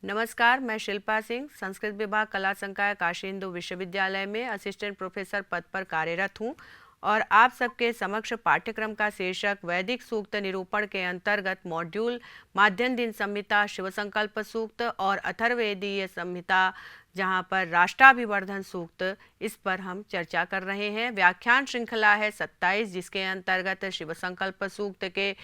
नमस्कार, मैं शिल्पा सिंह संस्कृत विभाग कला संकाय काशी हिंदू विश्वविद्यालय में असिस्टेंट प्रोफेसर पद पर कार्यरत हूँ और आप सबके समक्ष पाठ्यक्रम का शीर्षक वैदिक सूक्त निरूपण के अंतर्गत मॉड्यूल माध्यम दिन संहिता शिव संकल्प सूक्त और अथर्ववेदीय संहिता जहाँ पर राष्ट्राभिवर्धन सूक्त, इस पर हम चर्चा कर रहे हैं। व्याख्यान श्रृंखला है 27, जिसके अंतर्गत शिव संकल्प सूक्त के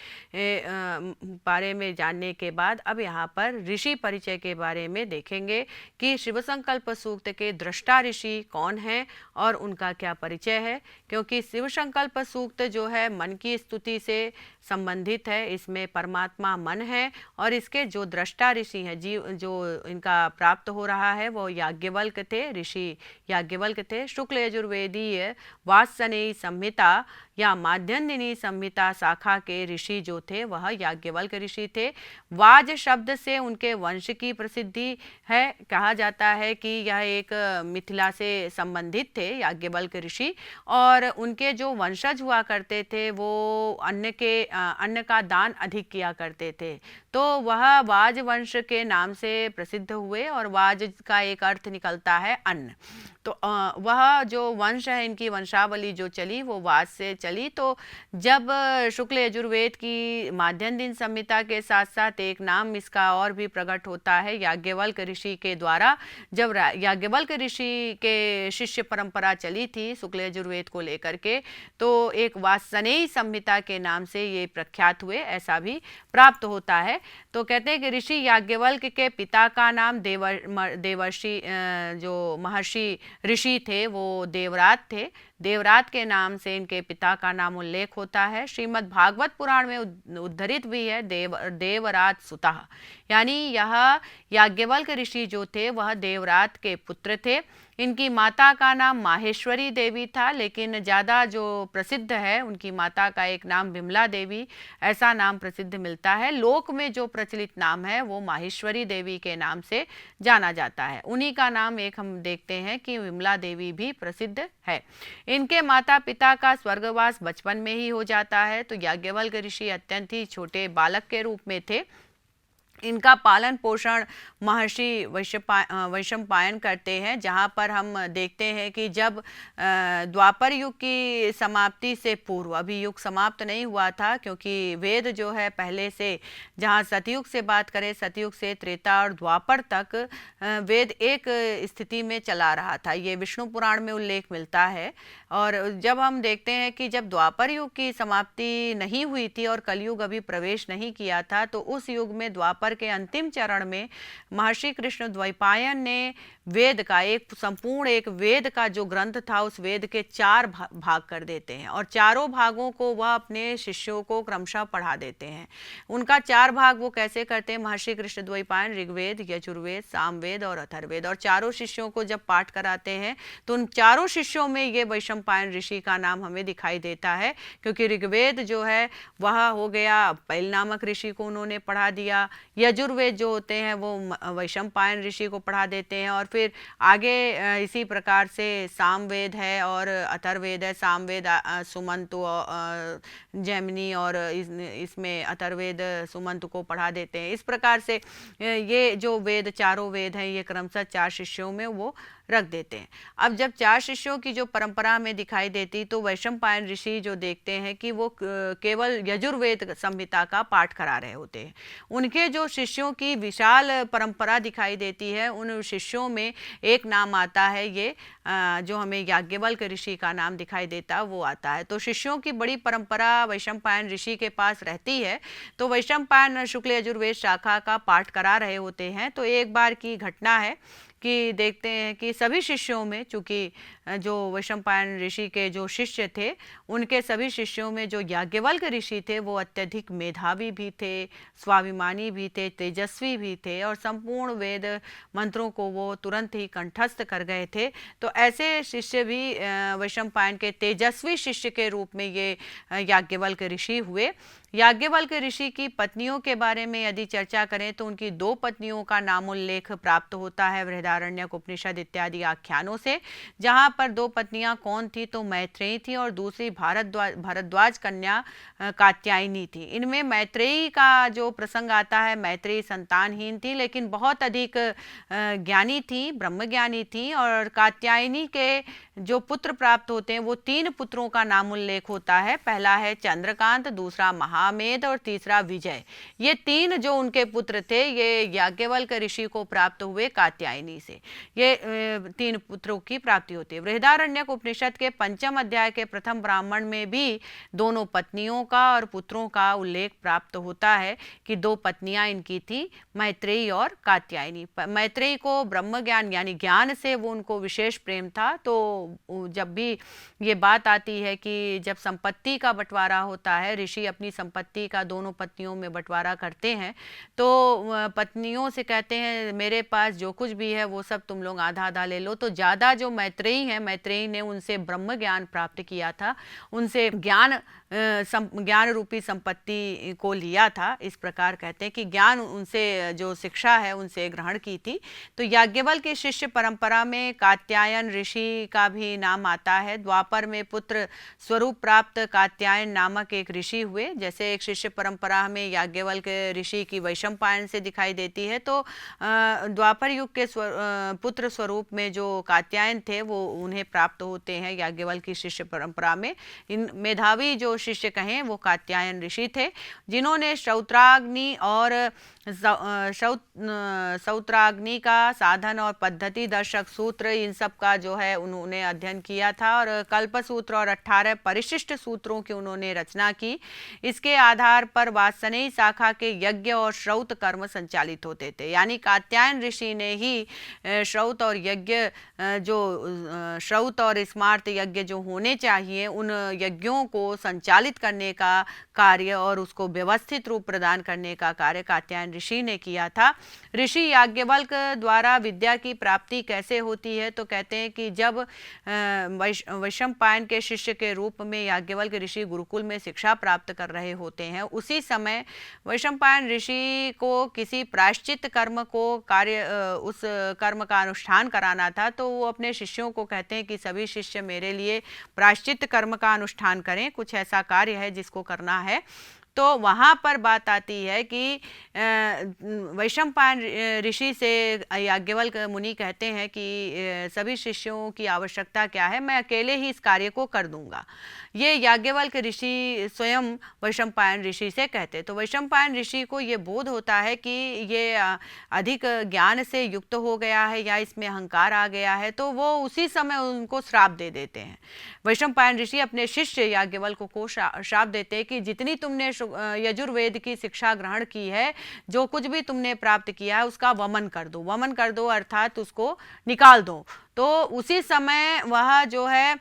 बारे में जानने के बाद अब यहाँ पर ऋषि परिचय के बारे में देखेंगे कि शिव संकल्प सूक्त के दृष्टा ऋषि कौन हैं और उनका क्या परिचय है। क्योंकि शिव संकल्प सूक्त जो है मन की स्तुति से संबंधित है, इसमें परमात्मा मन है और इसके जो दृष्टा ऋषि हैं, जीव जो इनका प्राप्त हो रहा है वो याज्ञवल्क्य थे, ऋषि याज्ञवल्क्य थे। शुक्ल यजुर्वेदीय वात्सनेयी संहिता या माध्यन्दिनी संहिता शाखा के ऋषि जो थे वह याज्ञवल्क्य ऋषि थे। वाज शब्द से उनके वंश की प्रसिद्धि है। कहा जाता है कि यह एक मिथिला से संबंधित थे याज्ञवल्क्य ऋषि, और उनके जो वंशज हुआ करते थे वो अन्न का दान अधिक किया करते थे, तो वह वाज वंश के नाम से प्रसिद्ध हुए। और वाज का एक अर्थ निकलता है अन्न, तो वह जो वंश है, इनकी वंशावली जो चली वो वाज से चली। तो जब शुक्ल यजुर्वेद की माध्यम दिन संहिता के साथ साथ एक नाम इसका और भी प्रकट होता है याज्ञवल्क्य ऋषि के द्वारा। जब याज्ञवल्क्य ऋषि के शिष्य परंपरा चली थी शुक्ल यजुर्वेद को लेकर के, तो एक वात्सनेयी संहिता के नाम से ये प्रख्यात हुए, ऐसा भी प्राप्त होता है। तो कहते हैं कि ऋषि याज्ञवल्क्य के पिता का नाम देवर्षि जो महर्षि ऋषि थे वो देवरात थे। देवरात के नाम से इनके पिता का नाम उल्लेख होता है। श्रीमद् भागवत पुराण में उद्धृत भी है देवरात सुतः, यानी यह याज्ञवल्क्य ऋषि जो थे वह देवरात के पुत्र थे। इनकी माता का नाम माहेश्वरी देवी था, लेकिन ज़्यादा जो प्रसिद्ध है उनकी माता का एक नाम विमला देवी, ऐसा नाम प्रसिद्ध मिलता है। लोक में जो प्रचलित नाम है वो माहेश्वरी देवी के नाम से जाना जाता है। उन्हीं का नाम एक हम देखते हैं कि विमला देवी भी प्रसिद्ध है। इनके माता पिता का स्वर्गवास बचपन में ही हो जाता है, तो याज्ञवल्क्य ऋषि अत्यंत ही छोटे बालक के रूप में थे। इनका पालन पोषण महर्षि वैशंपायन करते हैं, जहाँ पर हम देखते हैं कि जब द्वापर युग की समाप्ति से पूर्व, अभी युग समाप्त नहीं हुआ था क्योंकि वेद जो है पहले से, जहाँ सतयुग से बात करें, सतयुग से त्रेता और द्वापर तक वेद एक स्थिति में चला रहा था, ये विष्णु पुराण में उल्लेख मिलता है। और जब हम देखते हैं कि जब द्वापर युग की समाप्ति नहीं हुई थी और कलयुग अभी प्रवेश नहीं किया था, तो उस युग में द्वापर के अंतिम चरण में महर्षि कृष्ण द्वैपायन ने वेद का एक वेद का जो ग्रंथ था उस वेद के 4 भाग कर देते हैं और चारों भागों को वह अपने शिष्यों को क्रमशः पढ़ा देते हैं। उनका 4 भाग वो कैसे करते हैं, महर्षि कृष्ण द्वैपायन ऋग्वेद, यजुर्वेद, सामवेद और अथर्ववेद, और चारों शिष्यों को जब पाठ कराते हैं तो उन चारों शिष्यों में ये वैशंपायन ऋषि का नाम हमें दिखाई देता है। क्योंकि ऋग्वेद जो है वह हो गया पैल नामक ऋषि को उन्होंने पढ़ा दिया, यजुर्वेद जो होते हैं वो वैशंपायन ऋषि को पढ़ा देते हैं, और फिर आगे इसी प्रकार से सामवेद है और अथर्ववेद है। सामवेद सुमंतु जैमिनी, और इसमें अथर्ववेद सुमंतु को पढ़ा देते हैं। इस प्रकार से ये जो वेद, चारों वेद हैं, ये क्रमशः 4 शिष्यों में वो रख देते हैं। अब जब 4 शिष्यों की जो परंपरा में दिखाई देती, तो वैशंपायन ऋषि जो देखते हैं कि वो केवल यजुर्वेद संहिता का पाठ करा रहे होते हैं। उनके जो शिष्यों की विशाल परंपरा दिखाई देती है, उन शिष्यों में एक नाम आता है, ये जो हमें याज्ञवल्क्य ऋषि का नाम दिखाई देता वो आता है। तो शिष्यों की बड़ी परंपरा वैशंपायन ऋषि के पास रहती है। तो वैशंपायन शुक्ल यजुर्वेद शाखा का पाठ करा रहे होते हैं। तो एक बार की घटना है कि देखते हैं कि सभी शिष्यों में, चूंकि जो वैशंपायन ऋषि के जो शिष्य थे उनके सभी शिष्यों में जो याज्ञवल्क्य ऋषि थे वो अत्यधिक मेधावी भी थे, स्वाभिमानी भी थे, तेजस्वी भी थे, और संपूर्ण वेद मंत्रों को वो तुरंत ही कंठस्थ कर गए थे। तो ऐसे शिष्य भी वैशंपायन के तेजस्वी शिष्य के रूप में ये याज्ञवल्क्य ऋषि हुए। याज्ञवल्क्य ऋषि की पत्नियों के बारे में यदि चर्चा करें तो उनकी 2 पत्नियों का नामोल्लेख प्राप्त होता है बृहदारण्यक उपनिषद इत्यादि आख्यानों से। जहां पर 2 पत्नियां कौन थी, तो मैत्रेयी थी और दूसरी भारद्वाज कन्या कात्यायनी थी। इनमें मैत्रेयी का जो प्रसंग आता है, मैत्रेयी संतानहीन थी लेकिन बहुत अधिक ज्ञानी थी, ब्रह्मज्ञानी थी। और कात्यायनी के जो पुत्र प्राप्त होते हैं वो 3 पुत्रों का नाम उल्लेख होता है। पहला है चंद्रकांत, दूसरा महामेध और तीसरा विजय। ये 3 जो उनके पुत्र थे ये याज्ञवल्क्य ऋषि को प्राप्त हुए कात्यायनी से। ये 3 पुत्रों की प्राप्ति होती है। बृहदारण्यक उपनिषद के 5वें अध्याय के प्रथम ब्राह्मण में भी दोनों पत्नियों का और पुत्रों का उल्लेख प्राप्त होता है कि 2 पत्नियां इनकी थी, मैत्रेयी और कात्यायनी। मैत्रेयी को ब्रह्म ज्ञान यानी ज्ञान से वो उनको विशेष प्रेम था। तो जब भी ये बात आती है कि जब संपत्ति का बंटवारा होता है, ऋषि अपनी संपत्ति का दोनों पत्नियों में बंटवारा करते हैं, तो पत्नियों से कहते हैं मेरे पास जो कुछ भी है वो सब तुम लोग आधा आधा ले लो। तो ज़्यादा जो मैत्रेयी है, मैत्रेयी ने उनसे ब्रह्म ज्ञान प्राप्त किया था, उनसे ज्ञान रूपी संपत्ति को लिया था। इस प्रकार कहते हैं कि ज्ञान उनसे जो शिक्षा है उनसे ग्रहण की थी। तो याज्ञवल्क्य की शिष्य परंपरा में कात्यायन ऋषि का भी नाम आता है। द्वापर में पुत्र स्वरूप प्राप्त कात्यायन नामक एक ऋषि हुए। जैसे एक शिष्य परंपरा में याज्ञवल्क्य ऋषि की वैशंपायन से दिखाई देती है, तो द्वापर युग के पुत्र स्वरूप में जो कात्यायन थे वो उन्हें प्राप्त होते हैं याज्ञवल्क्य की शिष्य परंपरा में। इन मेधावी जो शिष्य कहें वो कात्यायन ऋषि थे, जिन्होंने श्रौत्राग्नि और श्रौत्राग्नि का साधन और पद्धति दर्शक सूत्र इन सब का जो है उन्होंने अध्ययन किया था। और कल्पसूत्र और 18 परिशिष्ट सूत्रों की उन्होंने रचना की। इसके आधार पर वात्सनेयी शाखा के यज्ञ और श्रौत कर्म संचालित होते थे। यानी कात्यायन ऋषि ने ही श्रौत और यज्ञ जो श्रौत और स्मार्त यज्ञ जो होने चाहिए उन यज्ञों को संचालित करने का कार्य और उसको व्यवस्थित रूप प्रदान करने का कार्य कात्यायन ऋषि ने किया था। ऋषि याज्ञवल्क्य द्वारा विद्या की प्राप्ति कैसे होती है, तो कहते हैं कि जब वैशंपायन के शिष्य के रूप में याज्ञवल्क्य ऋषि गुरुकुल में शिक्षा प्राप्त कर रहे होते हैं, उसी समय वैशंपायन ऋषि को किसी प्रायश्चित कर्म को उस कर्म का अनुष्ठान कराना था। तो वो अपने शिष्यों को कहते हैं कि सभी शिष्य मेरे लिए प्रायश्चित कर्म का अनुष्ठान करें, कुछ ऐसा कार्य है जिसको करना है। तो वहाँ पर बात आती है कि वैशंपायन ऋषि से याज्ञवल्क्य मुनि कहते हैं कि सभी शिष्यों की आवश्यकता क्या है, मैं अकेले ही इस कार्य को कर दूंगा। ये याज्ञवल्क्य ऋषि स्वयं वैशंपायन ऋषि से कहते। तो वैशंपायन ऋषि को ये बोध होता है कि ये अधिक ज्ञान से युक्त हो गया है या इसमें अहंकार आ गया है, तो वो उसी समय उनको श्राप दे देते हैं। वैशंपायन ऋषि अपने शिष्य याज्ञवल्क्य को श्राप देते हैं कि जितनी तुमने यजुर्वेद की शिक्षा ग्रहण की है, जो कुछ भी तुमने प्राप्त किया है उसका वमन कर दो। वमन कर दो अर्थात उसको निकाल दो। तो उसी समय वह जो है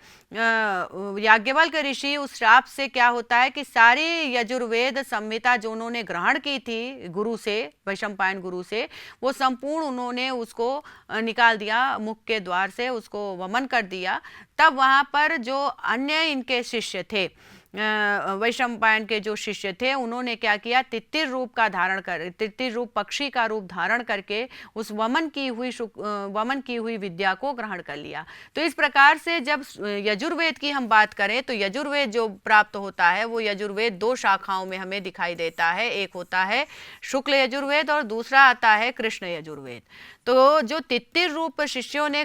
याज्ञवल्क्य ऋषि उस श्राप से क्या होता है कि सारी यजुर्वेद संहिता जो उन्होंने ग्रहण की थी गुरु से, वैशंपायन गुरु से, वो संपूर्ण उन्होंने उसको निकाल दिया, मुख के द्वार से उसको वमन कर दिया। तब वहाँ पर जो अन्य इनके शिष्य थे, वैशंपायन के जो शिष्य थे, उन्होंने क्या किया, तित्तिर रूप का धारण कर, तित्तिर रूप पक्षी का रूप धारण करके उस वमन की हुई विद्या को ग्रहण कर लिया। तो इस प्रकार से जब यजुर्वेद की हम बात करें तो यजुर्वेद जो प्राप्त होता है वो यजुर्वेद 2 शाखाओं में हमें दिखाई देता है। एक होता है शुक्ल यजुर्वेद और दूसरा आता है कृष्ण यजुर्वेद। तो जो तित्तिर रूप शिष्यों ने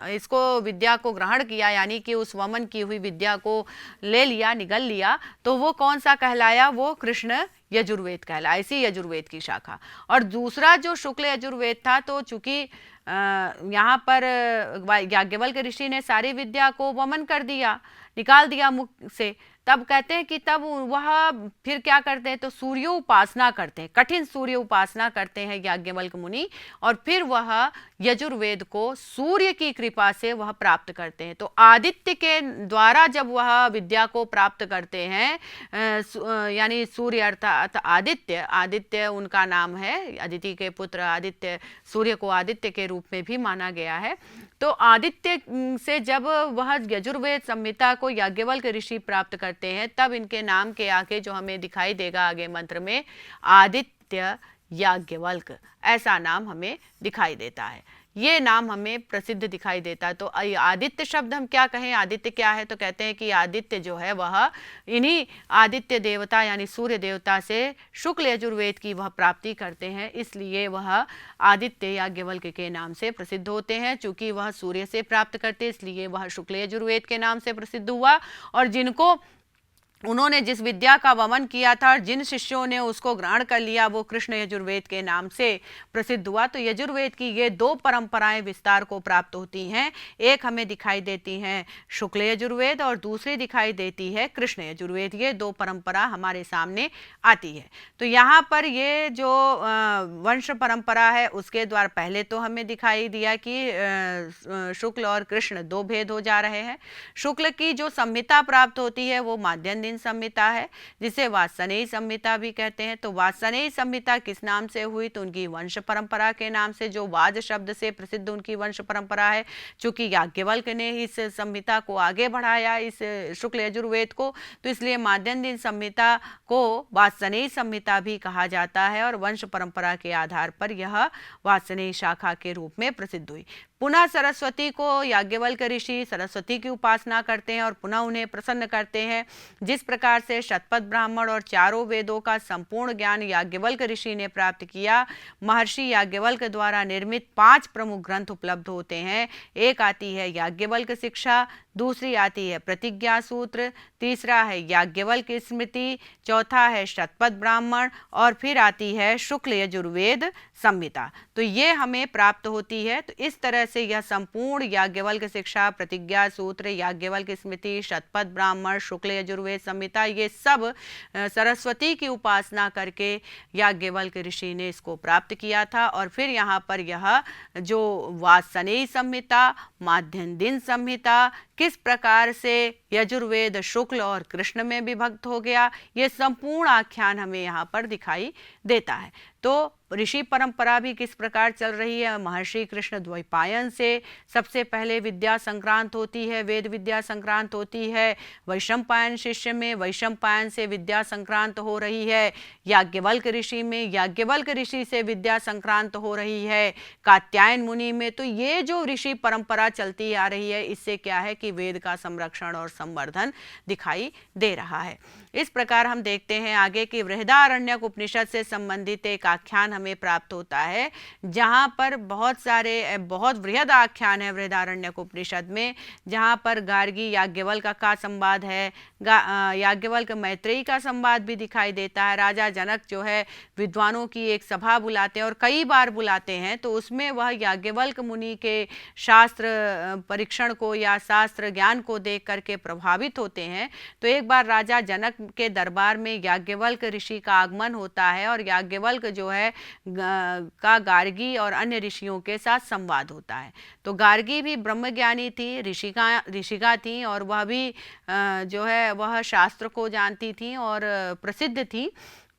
इसको विद्या को ग्रहण किया, यानी कि उस वमन की हुई विद्या को ले लिया, निगल लिया, तो वो कौन सा कहलाया, वो कृष्ण यजुर्वेद कहलाया, इसी यजुर्वेद की शाखा। और दूसरा जो शुक्ल यजुर्वेद था, तो चूंकि यहाँ पर याज्ञवल्क्य ऋषि ने सारी विद्या को वमन कर दिया, निकाल दिया मुख से, तब कहते हैं कि तब वह फिर क्या करते हैं, तो सूर्य उपासना करते हैं, कठिन सूर्य उपासना करते हैं याज्ञवल्क्य मुनि, और फिर वह यजुर्वेद को सूर्य की कृपा से वह प्राप्त करते हैं। तो आदित्य के द्वारा जब वह विद्या को प्राप्त करते हैं, यानी सूर्य अर्थात आदित्य, आदित्य उनका नाम है, अदिति के पुत्र आदित्य, सूर्य को आदित्य के रूप में भी माना गया है। तो आदित्य से जब वह यजुर्वेद संहिता को याज्ञवल्क्य ऋषि प्राप्त कर करते हैं तब इनके नाम के आगे जो हमें दिखाई देगा आगे मंत्र में आदित्य याज्ञवल्क, ऐसा नाम हमें दिखाई देता है। ये नाम हमें प्रसिद्ध दिखाई देता है। तो आदित्य शब्द हम क्या कहें, आदित्य क्या है, तो कहते हैं कि आदित्य जो है वह इन्हीं आदित्य देवता यानी सूर्य देवता से शुक्ल यजुर्वेद की वह प्राप्ति करते हैं, इसलिए वह आदित्य याज्ञवल्क्य के नाम से प्रसिद्ध होते हैं। चूंकि वह सूर्य से प्राप्त करते इसलिए वह शुक्ल यजुर्वेद के नाम से प्रसिद्ध हुआ। और जिनको उन्होंने जिस विद्या का वमन किया था और जिन शिष्यों ने उसको ग्रहण कर लिया वो कृष्ण यजुर्वेद के नाम से प्रसिद्ध हुआ। तो यजुर्वेद की ये दो परंपराएं विस्तार को प्राप्त होती हैं, एक हमें दिखाई देती हैं शुक्ल यजुर्वेद और दूसरी दिखाई देती है कृष्ण यजुर्वेद। ये दो परंपरा हमारे सामने आती है। तो यहाँ पर ये जो वंश परंपरा है उसके द्वारा पहले तो हमें दिखाई दिया कि शुक्ल और कृष्ण दो भेद हो जा रहे हैं। शुक्ल की जो संहिता प्राप्त होती है वो माध्यन्दिन संहिता है, जिसे वात्सनेयी संहिता भी कहते हैं। तो वात्सनेयी संहिता किस नाम से हुई, तो उनकी वंश परंपरा के नाम से, जो वाज शब्द से प्रसिद्ध उनकी वंश परंपरा है। चूंकि याज्ञवल्क्य ने इस संहिता को आगे बढ़ाया, इस शुक्ल यजुर्वेद को, तो इसलिए माध्यन्दिन संहिता को वात्सनेयी संहिता भी कहा जाता है और वंश परंपरा के आधार पर यह वात्सनेयी शाखा के रूप में प्रसिद्ध हुई। पुनः सरस्वती को याज्ञवल्क्य ऋषि सरस्वती की उपासना करते हैं और पुनः उन्हें प्रसन्न करते हैं। जिस प्रकार से शतपथ ब्राह्मण और चारों वेदों का संपूर्ण ज्ञान याज्ञवल्क्य ऋषि ने प्राप्त किया, महर्षि याज्ञवल्क्य द्वारा निर्मित 5 प्रमुख ग्रंथ उपलब्ध होते हैं। एक आती है याज्ञवल्क्य शिक्षा, दूसरी आती है प्रतिज्ञा सूत्र, तीसरा है याज्ञवल्क्य स्मृति, चौथा है शतपथ ब्राह्मण और फिर आती है शुक्ल यजुर्वेद संहिता। तो ये हमें प्राप्त होती है। तो इस तरह से यह संपूर्ण याज्ञवल्क्य शिक्षा, प्रतिज्ञा सूत्र, याज्ञवल्क्य स्मृति, शतपथ ब्राह्मण, शुक्ल यजुर्वेद संहिता, ये सब सरस्वती की उपासना करके याज्ञवल्क्य ऋषि ने इसको प्राप्त किया था। और फिर यहाँ पर यह जो वात्सनेयी संहिता, माध्यन्दिन संहिता किस प्रकार से यजुर्वेद शुक्ल और कृष्ण में विभक्त हो गया, ये संपूर्ण आख्यान हमें यहाँ पर दिखाई देता है। तो ऋषि परंपरा भी किस प्रकार चल रही है। महर्षि कृष्ण द्वैपायन से सबसे पहले विद्या संक्रांत होती है, वेद विद्या संक्रांत होती है। वैशंपायन शिष्य में वैशंपायन से विद्या संक्रांत हो रही है। याज्ञवल्क्य ऋषि में याज्ञवल्क्य ऋषि से विद्या संक्रांत हो रही है। कात्यायन मुनि में। तो ये जो ऋषि परंपरा चलती आ रही है, इससे क्या है कि वेद का संरक्षण और संवर्धन दिखाई दे रहा है। इस प्रकार हम देखते हैं आगे कि बृहदारण्यक उपनिषद से संबंधित एक आख्यान हमें प्राप्त होता है, जहाँ पर बहुत बृहद आख्यान है बृहदारण्यक उपनिषद में, जहाँ पर गार्गी याज्ञवल्क्य का संवाद है, याज्ञवल्क्य मैत्रेयी का संवाद भी दिखाई देता है। राजा जनक जो है विद्वानों की एक सभा बुलाते हैं और कई बार बुलाते हैं, तो उसमें वह याज्ञवल्क्य मुनि के शास्त्र परीक्षण को या शास्त्र ज्ञान को देख करके प्रभावित होते हैं। तो एक बार राजा जनक के दरबार में याज्ञवल्क्य ऋषि का आगमन होता है और याज्ञवल्क्य जो है का गार्गी और अन्य ऋषियों के साथ संवाद होता है। तो गार्गी भी ब्रह्मज्ञानी थी, ऋषिका थी और वह भी जो है वह शास्त्र को जानती थी और प्रसिद्ध थी।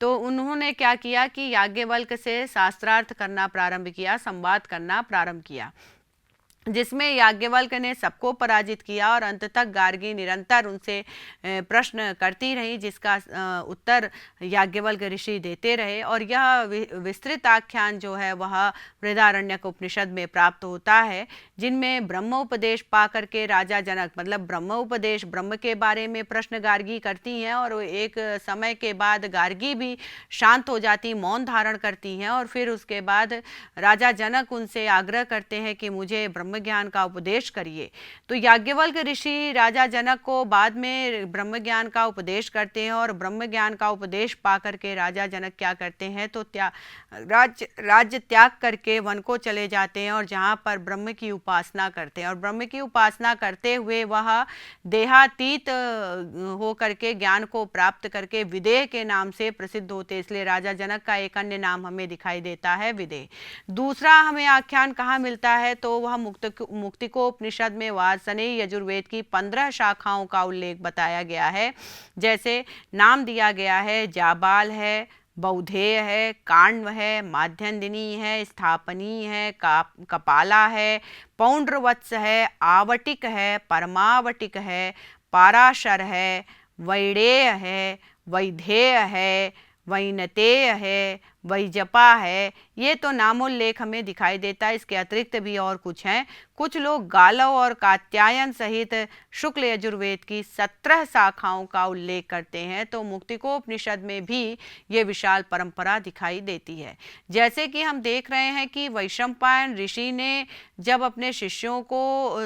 तो उन्होंने क्या किया कि याज्ञवल्क्य से शास्त्रार्थ करना प्रारंभ किया, संवाद करना प्रारंभ किया, जिसमें याज्ञवल्क्य ने सबको पराजित किया और अंत तक गार्गी निरंतर उनसे प्रश्न करती रही, जिसका उत्तर याज्ञवल्क्य ऋषि देते रहे। और यह विस्तृत आख्यान जो है वह बृहदारण्यक उपनिषद में प्राप्त होता है, जिनमें ब्रह्म उपदेश पा करके राजा जनक, मतलब ब्रह्म उपदेश, ब्रह्म के बारे में प्रश्न गार्गी करती हैं और एक समय के बाद गार्गी भी शांत हो जाती, मौन धारण करती हैं। और फिर उसके बाद राजा जनक उनसे आग्रह करते हैं कि मुझे ब्रह्म ज्ञान का उपदेश करिए। तो याज्ञवल्क्य ऋषि राजा जनक को बाद में ब्रह्म ज्ञान का उपदेश करते हैं और ब्रह्म ज्ञान का उपदेश पा करके राजा जनक क्या करते हैं, तो राज्य त्याग करके वन को चले जाते हैं और जहाँ पर ब्रह्म की उपासना करते हैं। और ब्रह्म की उपासना करते हुए वह देहातीत हो करके ज्ञान को प्राप्त करके विदेह के नाम से प्रसिद्ध होते, इसलिए राजा जनक का एक अन्य नाम हमें दिखाई देता है विदेह। दूसरा हमें आख्यान कहाँ मिलता है, तो वह मुक्तिकोपनिषद में वात्सनेयी यजुर्वेद की 15 शाखाओं का उल्लेख बताया गया है। जैसे नाम दिया गया है, जाबाल है, बौधेय है, काण्व है, माध्यन्दिनी है, स्थापनी है, कपाला है, पौंड्रवत्स है, आवटिक है, परमावटिक है, पाराशर है, वैडेय है, वैधेय है, वैनतेय है, वैजपा है। ये तो नामोल्लेख हमें दिखाई देता है। इसके अतिरिक्त भी और कुछ हैं। कुछ लोग गालव और कात्यायन सहित शुक्ल यजुर्वेद की 17 शाखाओं का उल्लेख करते हैं। तो मुक्तिकोपनिषद में भी ये विशाल परंपरा दिखाई देती है। जैसे कि हम देख रहे हैं कि वैशंपायन ऋषि ने जब अपने शिष्यों को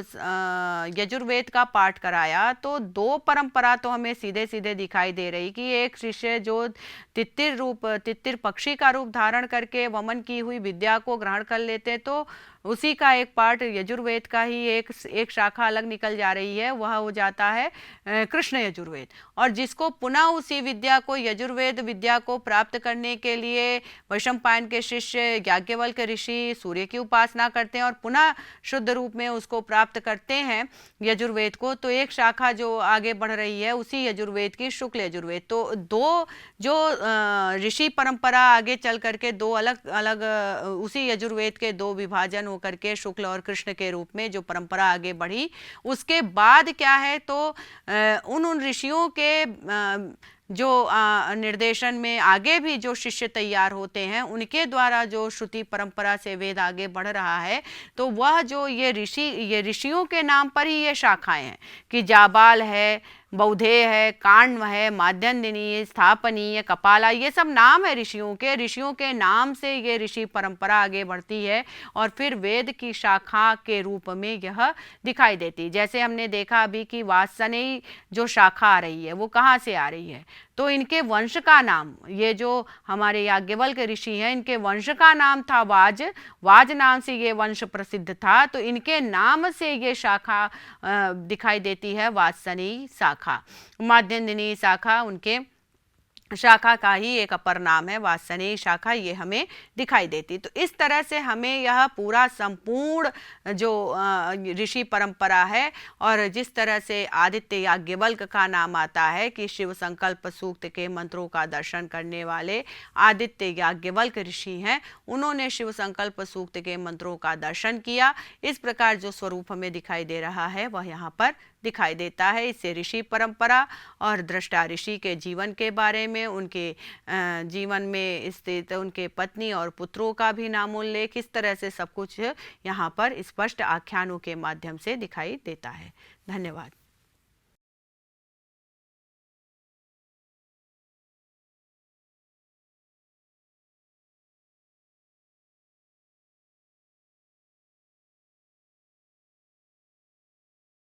यजुर्वेद का पाठ कराया तो दो परंपरा तो हमें सीधे सीधे दिखाई दे रही कि एक शिष्य जो तित्तिर पक्षी का रूप धारण करके वमन की हुई विद्या को ग्रहण कर लेते, तो उसी का एक पार्ट यजुर्वेद का ही एक शाखा अलग निकल जा रही है, वह हो जाता है कृष्ण यजुर्वेद। और जिसको पुनः उसी विद्या को, यजुर्वेद विद्या को प्राप्त करने के लिए वैशंपायन के शिष्य याज्ञवल्क्य ऋषि सूर्य की उपासना करते हैं और पुनः शुद्ध रूप में उसको प्राप्त करते हैं यजुर्वेद को। तो एक शाखा जो आगे बढ़ रही है उसी यजुर्वेद की शुक्ल यजुर्वेद। तो दो जो ऋषि परंपरा आगे चल करके दो अलग अलग उसी यजुर्वेद के दो विभाजन होकर के शुक्ल और कृष्ण के रूप में जो परंपरा आगे बढ़ी, उसके बाद क्या है तो उन ऋषियों के जो निर्देशन में आगे भी जो शिष्य तैयार होते हैं उनके द्वारा जो श्रुति परंपरा से वेद आगे बढ़ रहा है, तो वह जो ये ऋषियों के नाम पर ही ये शाखाएं हैं कि जाबाल है, बौधेय है, काण्व है, माध्यन्दिनी, स्थापनीय, कपाला, ये सब नाम है ऋषियों के। ऋषियों के नाम से ये ऋषि परंपरा आगे बढ़ती है और फिर वेद की शाखा के रूप में यह दिखाई देती। जैसे हमने देखा अभी कि वात्सनेयी जो शाखा आ रही है वो कहाँ से आ रही है, तो इनके वंश का नाम, ये जो हमारे याज्ञवल्क्य ऋषि हैं इनके वंश का नाम था वाज। वाज नाम से ये वंश प्रसिद्ध था, तो इनके नाम से ये शाखा दिखाई देती है वात्सनेयी शाखा। माध्यन्दिनी शाखा उनके शाखा का ही एक अपर नाम है, वात्सनेयी शाखा, ये हमें दिखाई देती। तो इस तरह से हमें यह पूरा संपूर्ण जो ऋषि परंपरा है और जिस तरह से आदित्य याज्ञवल्क्य का नाम आता है कि शिव संकल्प सूक्त के मंत्रों का दर्शन करने वाले आदित्य याज्ञवल्क्य ऋषि हैं, उन्होंने शिव संकल्प सूक्त के मंत्रों का दर्शन किया। इस प्रकार जो स्वरूप हमें दिखाई दे रहा है वह यहाँ पर दिखाई देता है। इससे ऋषि परंपरा और दृष्टा ऋषि के जीवन के बारे में, उनके जीवन में स्थित उनके पत्नी और पुत्रों का भी नामोल्लेख, इस तरह से सब कुछ यहाँ पर स्पष्ट आख्यानों के माध्यम से दिखाई देता है। धन्यवाद।